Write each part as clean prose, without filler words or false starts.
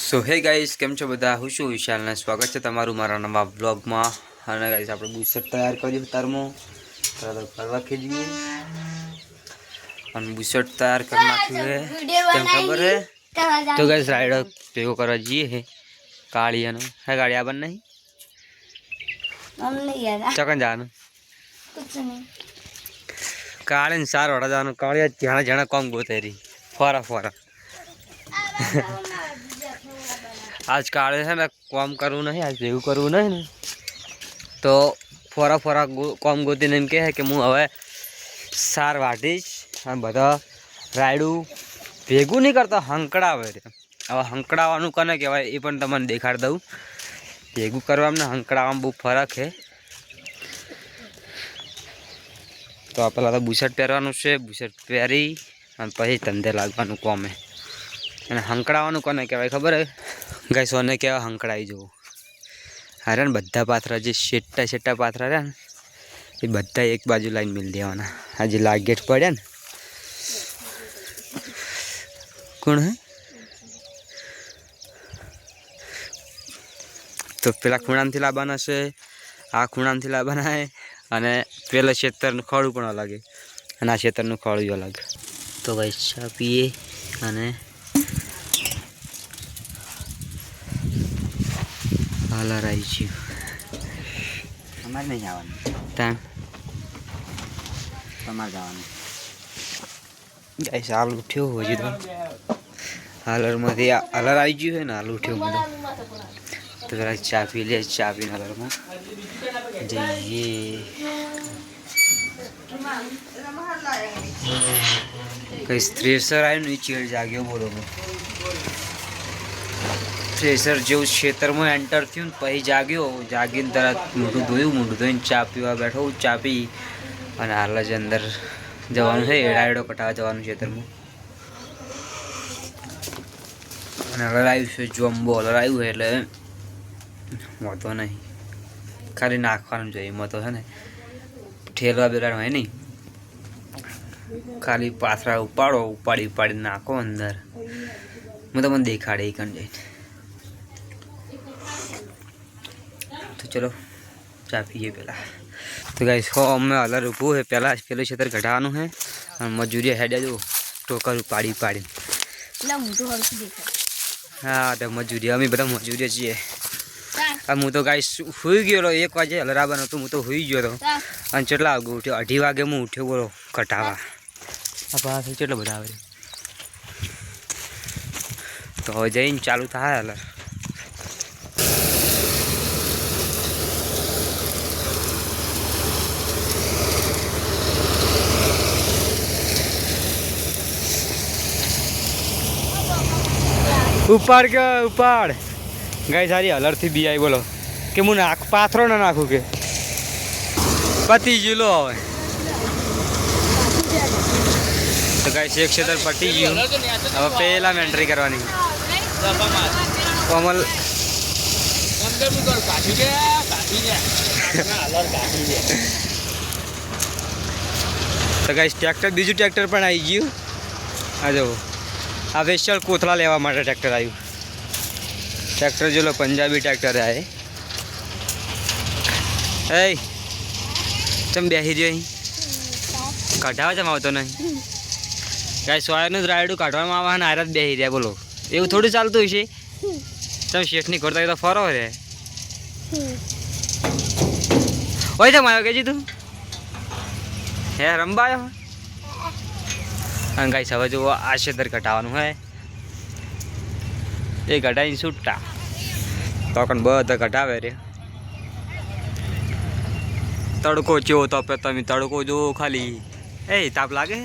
સો હે ગાઈસ, કેમ છો બધા? હું છું વિશાલ ને સ્વાગત છે તમારું મારા નવા બ્લોગમાં. અને ગાઈસ આપણે બુશર્ટ તૈયાર કર્યું તારમાં કરવા ખેજીએ અને બુશર્ટ તૈયાર કરી નાખ્યું છે. કેમ ખબર હે? તો ગાઈસ રાઈડર ભેગો કરવા જઈએ હે કાળિયાનો. હે ગાડી આ બન નહીં ચકન જવાનું કાળે ને સાર વડા જવાનું. કાળિયા જ્યાં જ્યાં કોમ ગોતેરી ફોરા ફોરા આજ કાળે છે ને કોમ કરવું નહીં, આજ ભેગું કરવું નહીં ને તો ફોરા ફોરા કોમ ગોતીને એમ કહે કે હું હવે સાર વાટીશ અને બધા રાયડું ભેગું નહીં કરતા, હંકડાવે. હવે હંકડાવાનું કોને કહેવાય એ પણ તમને દેખાડી દઉં. ભેગું કરવામાં ને હંકડાવામાં બહુ ફરક છે. તો પહેલાં તો બુશર્ટ પહેરવાનું છે, બુશર્ટ પહેરી અને પછી ધંધે લાગવાનું કોમે. અને હંકડાવાનું કોને કહેવાય ખબર હે ગાઈસ? સોને કહેવાય હંકડાઈ જવું. અરે ને બધા પાથરા જે શેટા પાથરા રહ્યા ને એ બધા એક બાજુ લાઈન મિલ દેવાના. આજે લાગેટ પડ્યા ને કોણ હે તો પેલા ખૂણામાંથી લાવવાના છે, આ ખૂણામાંથી લાવવાના છે અને પેલા ખેતરનું ખોળું પણ અલગ અને આ ખેતરનું ખોળું અલગ. તો ગાઈસ ચા પીએ અને હાલર આવી છે. અમારે નહીં જવાનું, ત્યાં તમારે જવાનું. ગાઈસ હાલ ઉઠ્યો હજી તો હાલરમાંથી હાલર આવી ગયું છે ને હાલ ઉઠ્યો બધો. તો પેલા ચા પી લે, ચા પીને હાલરમાં જઈએ. કઈ થ્રેસર આવ્યું ને એ ચેડ જાગ્યો. બોલો થ્રેસર જેવું ખેતરમાં એન્ટર થયું ને પછી જાગ્યો. જાગીને તરત મોઢું ધોઈને ચા પીવા બેઠો. ચા પી અને હાલ જ અંદર જવાનું છે, રાયડો કટાવા જવાનું ખેતરમાં. અને હલર આવ્યું છે, જોમ્બો હલર આવ્યું છે એટલે મોતો નહીં, ખાલી નાખવાનું જોઈએ. એમાં તો છે ને ઠેલવા બેલાડવા હોય નહીં, ખાલી પાથરા ઉપાડી નાખો અંદર. હું તમને દેખાડે એ કણ જઈને. તો ચલો ચા પીએ પહેલાં. તો ગાઈસ અમે હલર ઊભું છે, પહેલાં પેલું ખેતર ઘટાવાનું છે અને મજૂરી હેડ્યા જો ટોકર ઉપાડી. હા તો મજૂરી અમે બધા મજૂરી છીએ. હું તો ગાઈસ સુઈ ગયો 1 વાગે હલરાવાનું હતું. હું તો સુઈ ગયો હતો અને કેટલા વાગે ઉઠ્યો? 2:30 વાગે હું ઉઠ્યો. બોલો કટાવા આ પાસે કેટલો બધા આવે. તો હવે જઈને ચાલુ થાય હલર. ઉપાડ ગાય સારી હલરથી બી આવી. બોલો કે હું પાથરો ના નાખું કે પતી ગયું. લો હવે તો ગાય એક ક્ષેત્ર પતી ગયું. હવે પહેલા એન્ટ્રી કરવાની. કોમલ તો ગાય ટ્રેક્ટર, બીજું ટ્રેક્ટર પણ આવી ગયું. આ જો આ સ્પેશિયલ કોથળા લેવા માટે ટ્રેક્ટર આવ્યું. ટ્રેક્ટર જો લો પંજાબી ટ્રેક્ટર આવે. એ તમે બેસી રહ્યો અહીં કાઢાવા જમ આવતો નહીં. કાંઈ સોયાનું જ રાયડું કાઢવામાં આવે ને આરા જ બેસી રહ્યા. બોલો એવું થોડું ચાલતું હોય છે? તમે શેઠની કરતા તો ફરો રે હોય. તમે આવ્યો કેજી તું હે રમવા આવ્યો? અને ગાઈસ હવે જો આ ખેતર કટાવાનું હોય એ કટાઈને છૂટતા તો કણ બધા કટાવે રે. તડકો ચેવો તપે તમે તડકો જો ખાલી. એ તાપ લાગે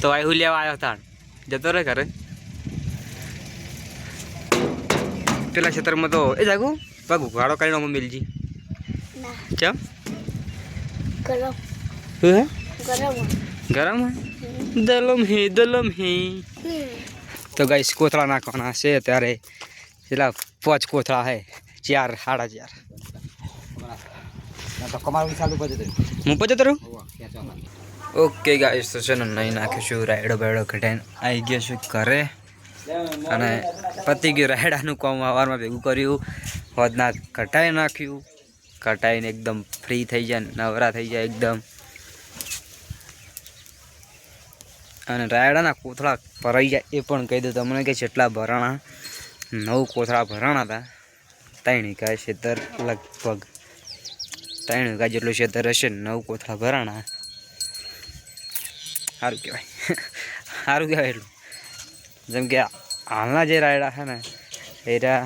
તો આ હું લેવા આવ્યો તાણ જતો રહે ઘરે. પેલા ખેતરમાં તો એ જાગું પગ ઉઘાડો કરીને મિલજી. કેમ ગરમ દલમ હે. તો ગાઈસ કોથળા નાખવાના છે ત્યારે પેલા 5 કોથળા હે 4 4.5. હું 75. ઓકે ગાઈસ તો છે ને નહીં નાખીશું રાયડો બાયડો કઢાઈને આવી ગયા છું ઘરે. અને પતી ગયું રાયડાનું કામ સવારમાં ભેગું કર્યું, હોદના કટાઈ નાખ્યું, કટાઈને એકદમ ફ્રી થઈ જાય, નવરા થઈ જાય એકદમ. અને રાયડાના કોથળા ભરાઈ જાય એ પણ કહી દઉં તમને કે જેટલા ભરાણા 9 કોથળા ભરાણા હતા. 3 વીઘા ખેતર, લગભગ 3 વીઘા જેટલું ખેતર હશે, 9 કોથળા ભરાણા. સારું કહેવાય, સારું કહેવાય એટલું. જેમ કે હાલના જે રાયડા છે ને એરા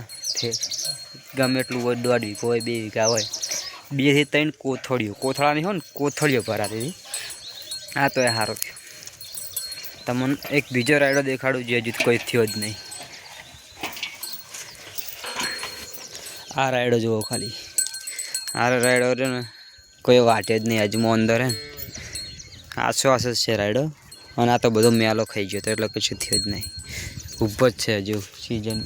ગમે એટલું હોય, 1.5 વીઘો હોય, 2 વીઘા હોય, 2 થી 3 કોથળીઓ, કોથળાની હોય ને કોથળીઓ ભરાતી હતી. આ તો એ સારું થયું. તમને એક બીજો રાયડો દેખાડું જે હજુ કોઈ થયો જ નહીં. આ રાયડો જુઓ ખાલી, આ રાયડો રહ્યો ને કોઈ વાટે જ નહીં, હજુ અંદર હે ને આસો જ છે રાયડો. અને આ તો બધો મેલો ખાઈ ગયો હતો એટલે કશું થયો જ નહીં, ઊભો જ છે હજુ સિઝન.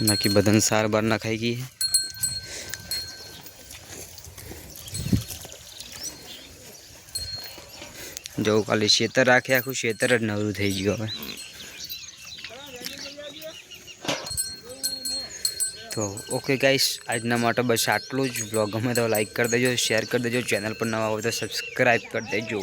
બાકી બધાને સાર બાર ના ખાઈ ગઈ. જો ખાલી ખેતર રાખે, આખું ખેતર જ નવરું થઈ ગયું હવે. તો ઓકે ગાઈસ, આજના માટે બસ આટલું જ. બ્લોગ ગમે તો લાઈક કરી દેજો, શેર કરી દેજો, ચેનલ પર નવા હોય તો સબસ્ક્રાઈબ કરી દેજો.